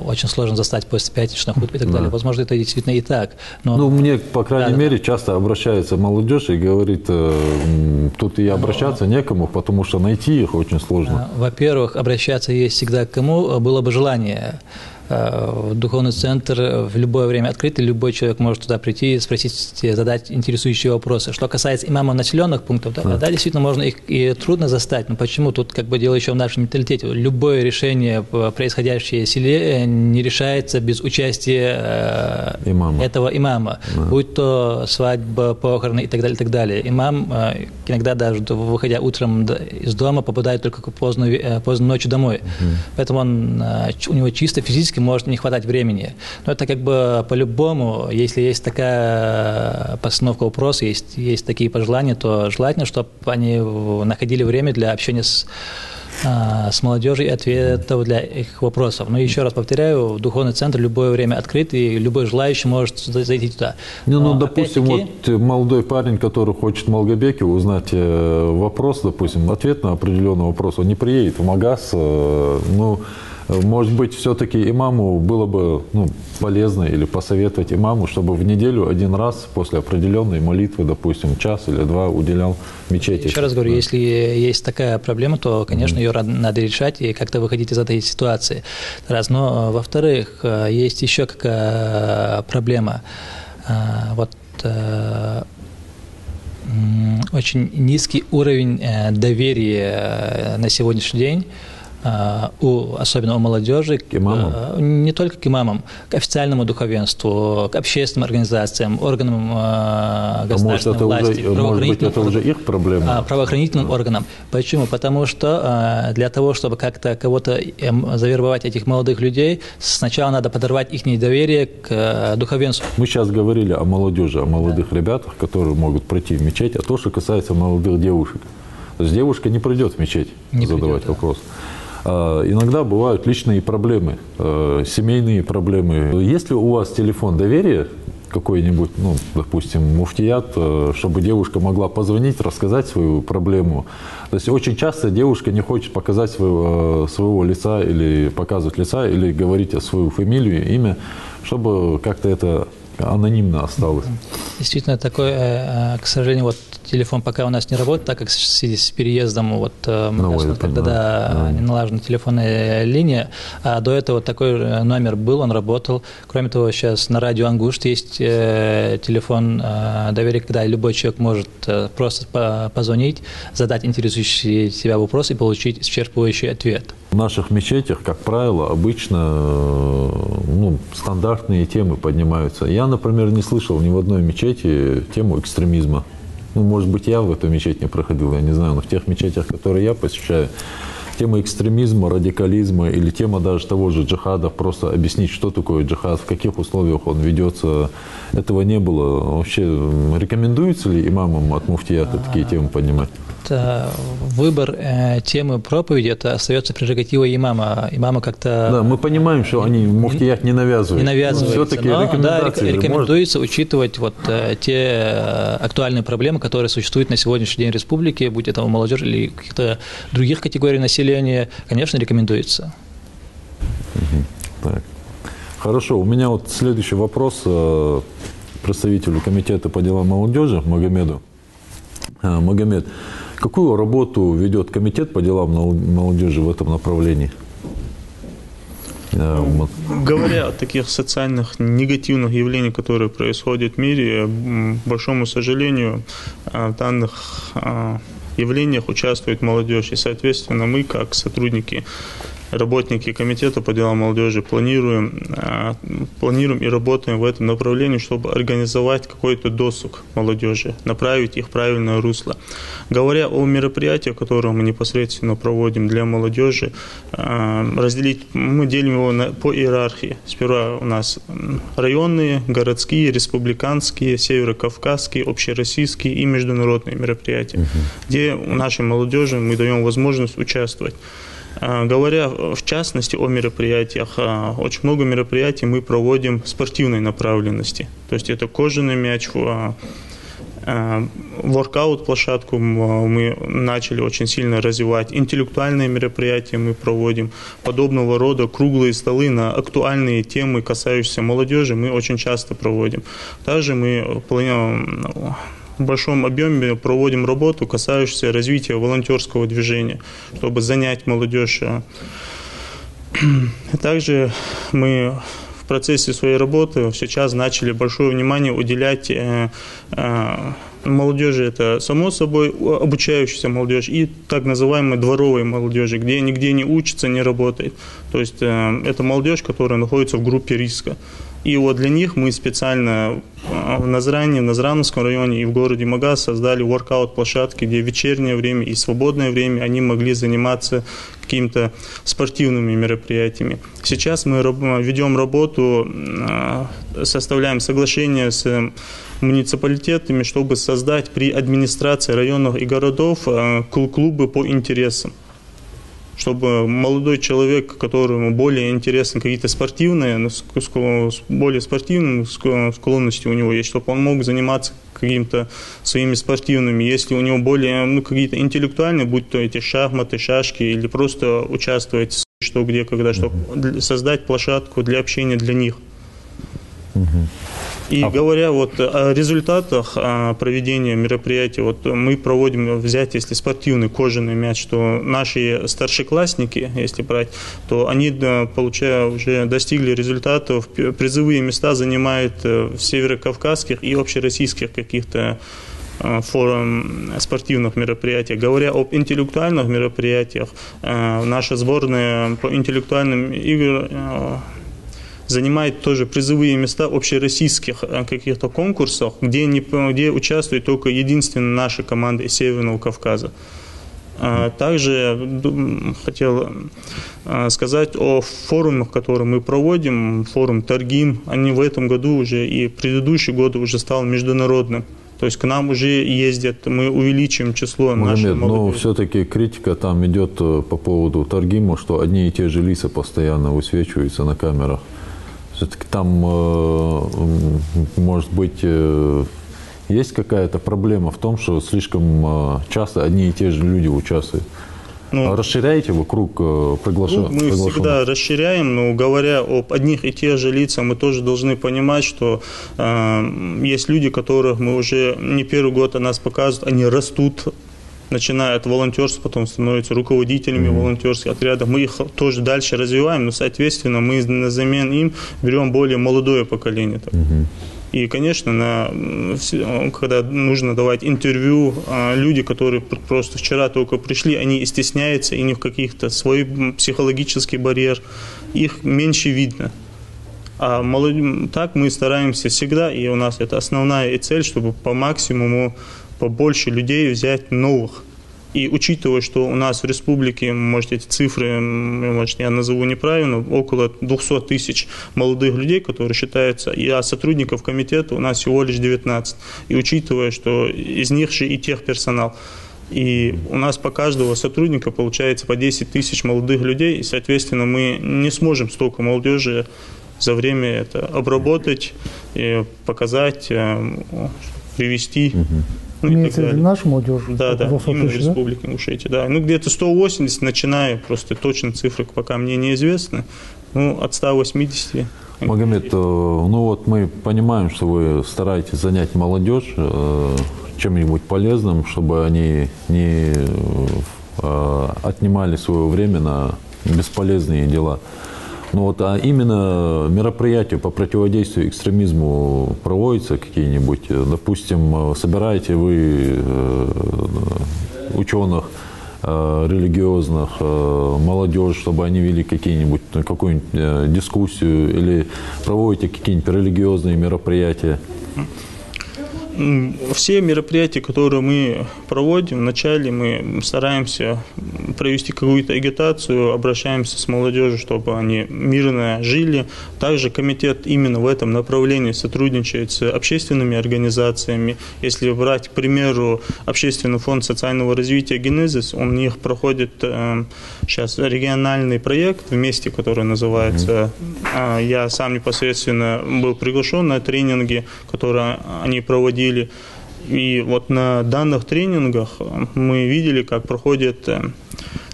очень сложно застать после пятничных хутб и так далее. Возможно, это действительно и так. Но... Ну, мне, по крайней мере, часто обращается молодежь и говорит, тут и обращаться некому, потому что найти их очень сложно. Во-первых, обращаться есть всегда к кому было бы желание. Духовный центр в любое время открыт, и любой человек может туда прийти, спросить, задать интересующие вопросы. Что касается имамов населенных пунктов, да, действительно, можно их и трудно застать, но почему? Тут как бы дело еще в нашем менталитете. Любое решение, происходящее в селе, не решается без участия этого имама. Будь то свадьба, похороны и так далее, и так далее. Имам иногда даже, выходя утром из дома, попадает только поздно ночью домой. Поэтому у него чисто физически может не хватать времени. Но это как бы по-любому, если есть такая постановка вопроса, есть такие пожелания, то желательно, чтобы они находили время для общения с молодежью и ответов для их вопросов. Но еще раз повторяю, духовный центр в любое время открыт, и любой желающий может зайти туда. Ну, допустим, вот молодой парень, который хочет в Малгобеке узнать вопрос, допустим, ответ на определенный вопрос, он не приедет в магаз, может быть, все-таки имаму было бы полезно или посоветовать имаму, чтобы в неделю один раз после определенной молитвы, допустим, час или два уделял мечети. Еще раз говорю, если есть такая проблема, то, конечно, ее надо решать и как-то выходить из этой ситуации. Раз. Но, во-вторых, есть еще какая проблема. Очень низкий уровень доверия на сегодняшний день, особенно у молодежи, не только к имамам, к официальному духовенству, к общественным организациям, органам государственной власти, может быть, это уже их проблема? Правоохранительным органам. Почему? Потому что для того, чтобы как-то кого-то завербовать, этих молодых людей, сначала надо подорвать их недоверие к духовенству. Мы сейчас говорили о молодежи, о молодых ребятах, которые могут пройти в мечеть, а то, что касается молодых девушек. То есть девушка не придет в мечеть задавать вопрос. Иногда бывают личные проблемы, семейные проблемы. Есть ли у вас телефон доверия какой-нибудь, допустим, муфтият, чтобы девушка могла позвонить, рассказать свою проблему? То есть очень часто девушка не хочет показать своего лица или показывать лица, или говорить свою фамилию, имя, чтобы как-то это анонимно осталось. Действительно, такой, к сожалению, телефон пока у нас не работает, так как с переездом когда не налажена телефонная линия. А до этого такой номер был, он работал. Кроме того, сейчас на радио Ангушт есть телефон доверия, когда любой человек может просто позвонить, задать интересующий себя вопрос и получить исчерпывающий ответ. В наших мечетях, как правило, обычно стандартные темы поднимаются. Я, например, не слышал ни в одной мечети тему экстремизма. Может быть, я в эту мечеть не проходил, я не знаю, но в тех мечетях, которые я посещаю, тема экстремизма, радикализма или тема даже того же джихада, просто объяснить, что такое джихад, в каких условиях он ведется, этого не было. Вообще, рекомендуется ли имамам от муфтията такие темы поднимать? Выбор темы проповеди, это остается прерогативой имама. Имама как-то... Да, мы понимаем, что они муфтият не навязывают. Не навязываются, все-таки рекомендации. Рекомендуется учитывать те актуальные проблемы, которые существуют на сегодняшний день в республике, будь это у молодежи или каких-то других категорий населения, конечно, рекомендуется. Так. Хорошо, у меня следующий вопрос представителю комитета по делам молодежи Магомеду. Магомед, какую работу ведет комитет по делам молодежи в этом направлении? Говоря о таких социальных негативных явлениях, которые происходят в мире, к большому сожалению, в данных явлениях участвует молодежь. И, соответственно, мы, как сотрудники работники комитета по делам молодежи планируем и работаем в этом направлении, чтобы организовать какой-то досуг молодежи, направить их в правильное русло. Говоря о мероприятиях, которые мы непосредственно проводим для молодежи, мы делим его по иерархии. Сперва у нас районные, городские, республиканские, северокавказские, общероссийские и международные мероприятия, где нашей молодежи мы даем возможность участвовать. Говоря в частности о мероприятиях, очень много мероприятий мы проводим спортивной направленности. То есть это кожаный мяч, воркаут-площадку мы начали очень сильно развивать, интеллектуальные мероприятия мы проводим, подобного рода круглые столы на актуальные темы, касающиеся молодежи, мы очень часто проводим. Также мы в большом объеме проводим работу, касающуюся развития волонтерского движения, чтобы занять молодежь. Также мы в процессе своей работы сейчас начали большое внимание уделять молодежи, это само собой обучающаяся молодежь, и так называемой дворовой молодежи, где нигде не учится, не работает. То есть это молодежь, которая находится в группе риска. И вот для них мы специально в Назране, в Назрановском районе и в городе Магаз создали воркаут-площадки, где в вечернее время и свободное время они могли заниматься какими-то спортивными мероприятиями. Сейчас мы ведем работу, составляем соглашение с муниципалитетами, чтобы создать при администрации районов и городов клубы по интересам. Чтобы молодой человек, которому более интересны какие-то спортивные, более спортивные склонности у него есть, чтобы он мог заниматься какими-то своими спортивными. Если у него более какие-то интеллектуальные, будь то эти шахматы, шашки, или просто участвовать что, где, когда, чтобы создать площадку для общения для них. И говоря вот о результатах проведения мероприятий, вот мы проводим, взять, если спортивный кожаный мяч, то наши старшеклассники, если брать, то они, получая, уже достигли результатов, призовые места занимают в северокавказских и общероссийских каких-то форум спортивных мероприятий. Говоря об интеллектуальных мероприятиях, наша сборная по интеллектуальным играм занимает тоже призовые места общероссийских каких-то конкурсах, где участвует только единственная наша команда из Северного Кавказа. Также хотел сказать о форумах, которые мы проводим. Форум Таргим, они в этом году уже и предыдущие годы уже стал международным. То есть к нам уже ездят, мы увеличим число наших молодежи. Но все-таки критика там идет по поводу Таргима, что одни и те же лица постоянно высвечиваются на камерах. Все-таки там, может быть, есть какая-то проблема в том, что слишком часто одни и те же люди участвуют. Расширяете вы круг приглашенных? Мы всегда расширяем, но говоря об одних и тех же лицах, мы тоже должны понимать, что есть люди, которых мы уже не первый год о нас показывают, они растут, начиная от волонтерства, потом становятся руководителями волонтерских отрядов. Мы их тоже дальше развиваем, но, соответственно, мы на замену им берем более молодое поколение. И, конечно, когда нужно давать интервью, люди, которые просто вчера только пришли, они стесняются, и у них каких-то свой психологический барьер, их меньше видно. А так мы стараемся всегда, и у нас это основная цель, чтобы по максимуму побольше людей взять новых. И учитывая, что у нас в республике, может, эти цифры, может, я назову неправильно, около 200 тысяч молодых людей, которые считаются, а сотрудников комитета у нас всего лишь 19. И учитывая, что из них же и техперсонал. И у нас по каждого сотрудника получается по 10 тысяч молодых людей, и, соответственно, мы не сможем столько молодежи за время это обработать, и показать, привести. Имеется в виду нашу молодежь? Да, именно в республике Ингушетия. Да. Где-то 180, начиная, просто точно цифры пока мне неизвестны, от 180. Магомед, мы понимаем, что вы стараетесь занять молодежь чем-нибудь полезным, чтобы они не отнимали свое время на бесполезные дела. А именно мероприятия по противодействию экстремизму проводятся какие-нибудь? Допустим, собираете вы ученых религиозных, молодежь, чтобы они вели какую-нибудь дискуссию или проводите какие-нибудь религиозные мероприятия? Все мероприятия, которые мы проводим, вначале мы стараемся провести какую-то агитацию, обращаемся с молодежью, чтобы они мирно жили. Также комитет именно в этом направлении сотрудничает с общественными организациями. Если брать, к примеру, Общественный фонд социального развития «Генезис», у них проходит сейчас региональный проект вместе, который называется, я сам непосредственно был приглашен на тренинги, которые они проводили. И вот на данных тренингах мы видели, как проходят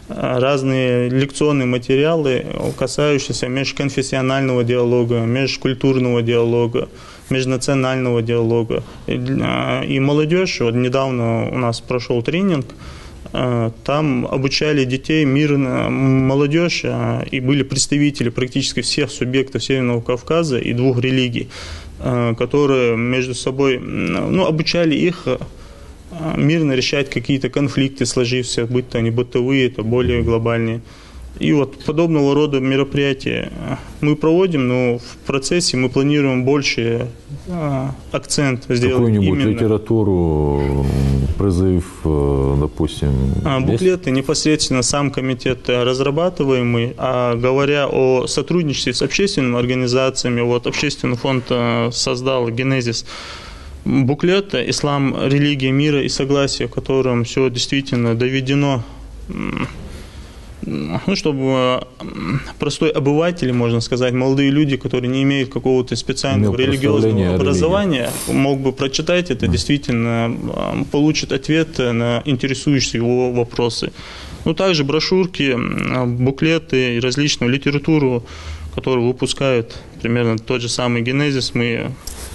разные лекционные материалы, касающиеся межконфессионального диалога, межкультурного диалога, межнационального диалога. И молодежь, вот недавно у нас прошел тренинг, там обучали детей мирно, молодежь, и были представители практически всех субъектов Северного Кавказа и двух религий, которые между собой, обучали их мирно решать какие-то конфликты, сложившиеся, будь то они бытовые, то более глобальные. И вот подобного рода мероприятия мы проводим, но в процессе мы планируем больше акцент сделать. Какую-нибудь литературу, призыв, допустим, буклеты непосредственно сам комитет разрабатываемый. А говоря о сотрудничестве с общественными организациями, вот Общественный фонд создал «Генезис» буклет «Ислам, религия мира и согласия», в котором все действительно доведено, чтобы простой обыватель, можно сказать, молодые люди, которые не имеют какого-то специального религиозного образования, мог бы прочитать это, действительно получит ответ на интересующие его вопросы. Также брошюрки, буклеты и различную литературу, которую выпускают примерно тот же самый «Генезис», мы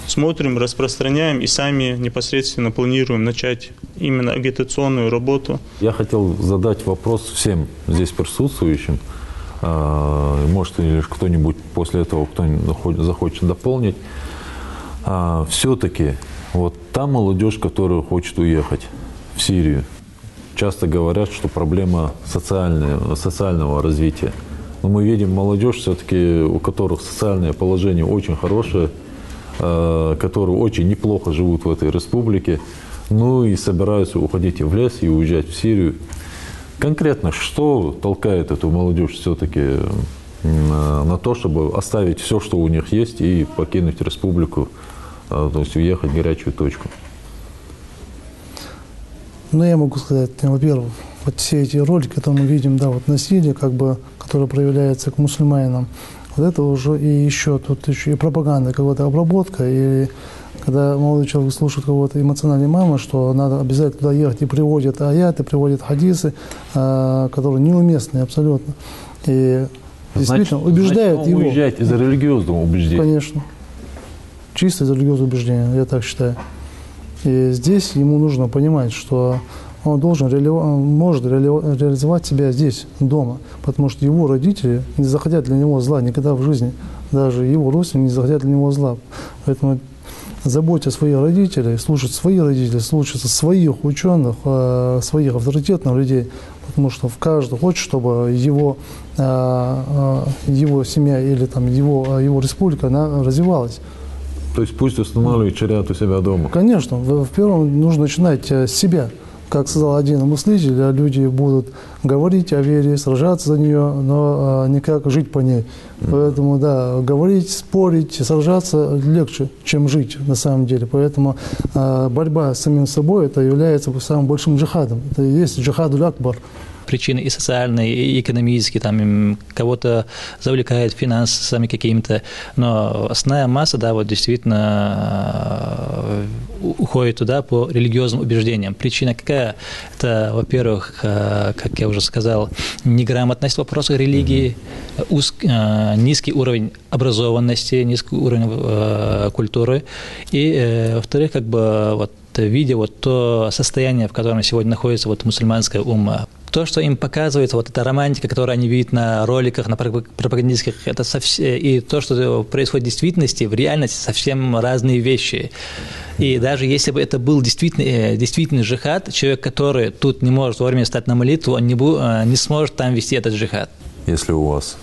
смотрим, распространяем и сами непосредственно планируем начать именно агитационную работу. Я хотел задать вопрос всем здесь присутствующим. Может, или кто-нибудь после этого захочет дополнить. Все-таки вот та молодежь, которая хочет уехать в Сирию, часто говорят, что проблема социального развития. Но мы видим молодежь, все-таки, у которых социальное положение очень хорошее, которые очень неплохо живут в этой республике, и собираются уходить в лес и уезжать в Сирию. Конкретно, что толкает эту молодежь все-таки на то, чтобы оставить все, что у них есть, и покинуть республику, то есть уехать в горячую точку? Я могу сказать, во-первых, вот все эти ролики, которые мы видим, насилие, которое проявляется к мусульманам, вот это уже и еще тут еще и пропаганда, какая-то обработка. И когда молодой человек слушает кого-то эмоциональной мамы, что надо обязательно туда ехать, и приводят аяты, приводят хадисы, которые неуместные абсолютно. И действительно убеждают его. Уезжать из-за религиозного убеждения. Конечно. Чисто из-за религиозного убеждения, я так считаю. И здесь ему нужно понимать, что он может реализовать себя здесь, дома, потому что его родители не захотят для него зла никогда в жизни, даже его родственники не захотят для него зла. Поэтому заботьте о своих родителях, слушать своих родителей, слушаться своих ученых, своих авторитетных людей, потому что каждый хочет, чтобы его семья или его республика, она развивалась. То есть пусть устанавливает шариат у себя дома? Конечно. В первом нужно начинать с себя. Как сказал один мыслитель, люди будут говорить о вере, сражаться за нее, но никак жить по ней. Поэтому, говорить, спорить, сражаться легче, чем жить на самом деле. Поэтому борьба с самим собой, это является самым большим джихадом. Это и есть джихадуль акбар. Причины и социальные, и экономические, кого-то завлекает финансами какими-то, но основная масса, действительно уходит туда по религиозным убеждениям. Причина какая? Это, во-первых, как я уже сказал, неграмотность в вопросах религии, низкий уровень образованности, низкий уровень культуры, и, во-вторых, видя то состояние, в котором сегодня находится мусульманская умма, то, что им показывается, вот эта романтика, которую они видят на роликах, на пропагандистских, это и то, что происходит в действительности, в реальности совсем разные вещи. И даже если бы это был действительный джихад, человек, который тут не может вовремя встать на молитву, он не сможет там вести этот джихад. Если у вас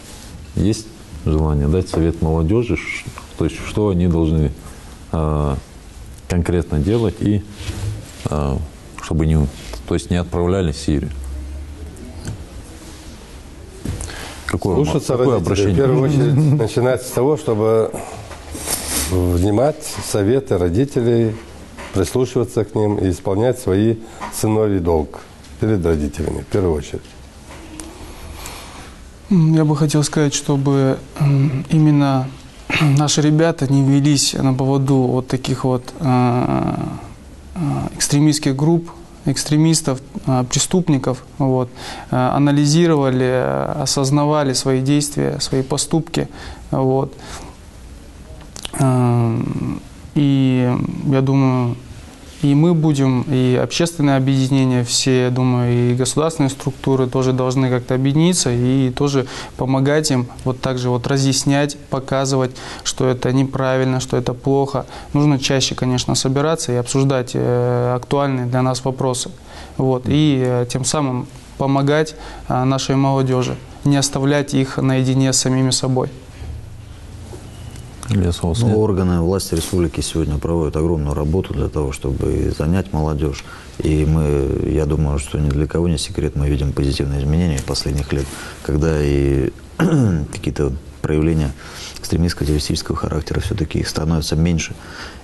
есть желание дать совет молодежи, то есть что они должны конкретно делать, и чтобы не отправляли в Сирию? Слушаться родителей. Обращение? В первую очередь начинать с того, чтобы внимать советы родителей, прислушиваться к ним и исполнять свои сыновий долг перед родителями, в первую очередь. Я бы хотел сказать, чтобы именно наши ребята не велись на поводу вот таких вот экстремистских групп, экстремистов, преступников, вот, анализировали, осознавали свои действия, свои поступки. Вот. И я думаю, и мы будем, и общественные объединения все, я думаю, и государственные структуры тоже должны как-то объединиться и тоже помогать им вот так же вот разъяснять, показывать, что это неправильно, что это плохо. Нужно чаще, конечно, собираться и обсуждать актуальные для нас вопросы. Вот. И тем самым помогать нашей молодежи, не оставлять их наедине с самими собой. Органы власти республики сегодня проводят огромную работу для того, чтобы занять молодежь. И я думаю, что ни для кого не секрет, мы видим позитивные изменения последних лет, когда и какие-то проявления экстремистского, террористического характера все-таки их становится меньше.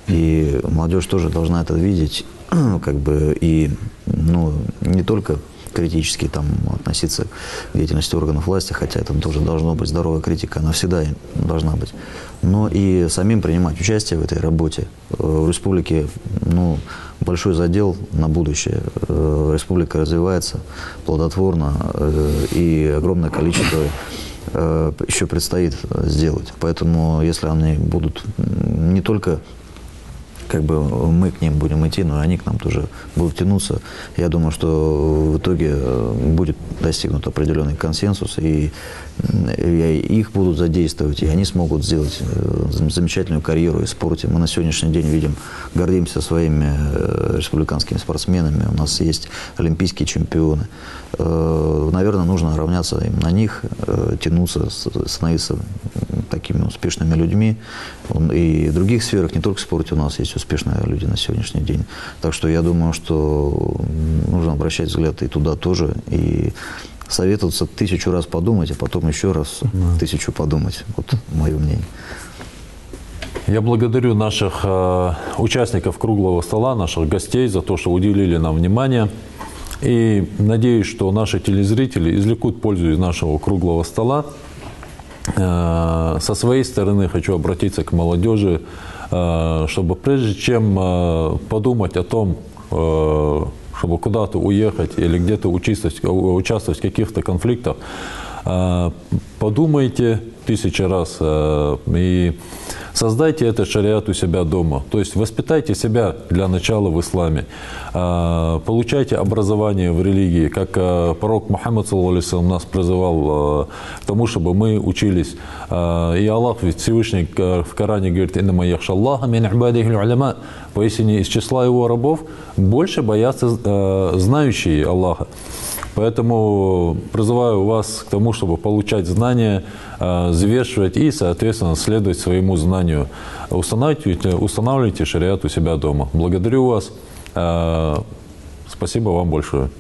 И молодежь тоже должна это видеть, и не только критически относиться к деятельности органов власти, хотя это тоже должно быть здоровая критика, она всегда должна быть, но и самим принимать участие в этой работе. В республике большой задел на будущее. Республика развивается плодотворно, и огромное количество еще предстоит сделать. Поэтому если они будут не только мы к ним будем идти, но они к нам тоже будут тянуться. Я думаю, что в итоге будет достигнут определенный консенсус, и их будут задействовать, и они смогут сделать замечательную карьеру в спорте. Мы на сегодняшний день видим, гордимся своими республиканскими спортсменами. У нас есть олимпийские чемпионы. Наверное, нужно равняться им на них, тянуться, становиться такими успешными людьми. И в других сферах, не только в спорте, у нас есть успешные люди на сегодняшний день. Так что я думаю, что нужно обращать взгляд и туда тоже, и советоваться 1000 раз подумать, а потом еще раз 1000 подумать. Вот мое мнение. Я благодарю наших участников круглого стола, наших гостей за то, что уделили нам внимание. И надеюсь, что наши телезрители извлекут пользу из нашего круглого стола. Со своей стороны хочу обратиться к молодежи, чтобы прежде чем подумать о том, чтобы куда-то уехать или где-то участвовать в каких-то конфликтах, подумайте 1000 раз и создайте этот шариат у себя дома. То есть воспитайте себя для начала в исламе. Получайте образование в религии. Как пророк Мухаммад нас призывал к тому, чтобы мы учились. И Аллах, ведь Всевышний в Коране говорит: «Иннама яхша Аллаха мин ибадихи уляма». Поистине из числа его рабов больше боятся знающие Аллаха. Поэтому призываю вас к тому, чтобы получать знания, взвешивать и, соответственно, следовать своему знанию. Устанавливайте шариат у себя дома. Благодарю вас. Спасибо вам большое.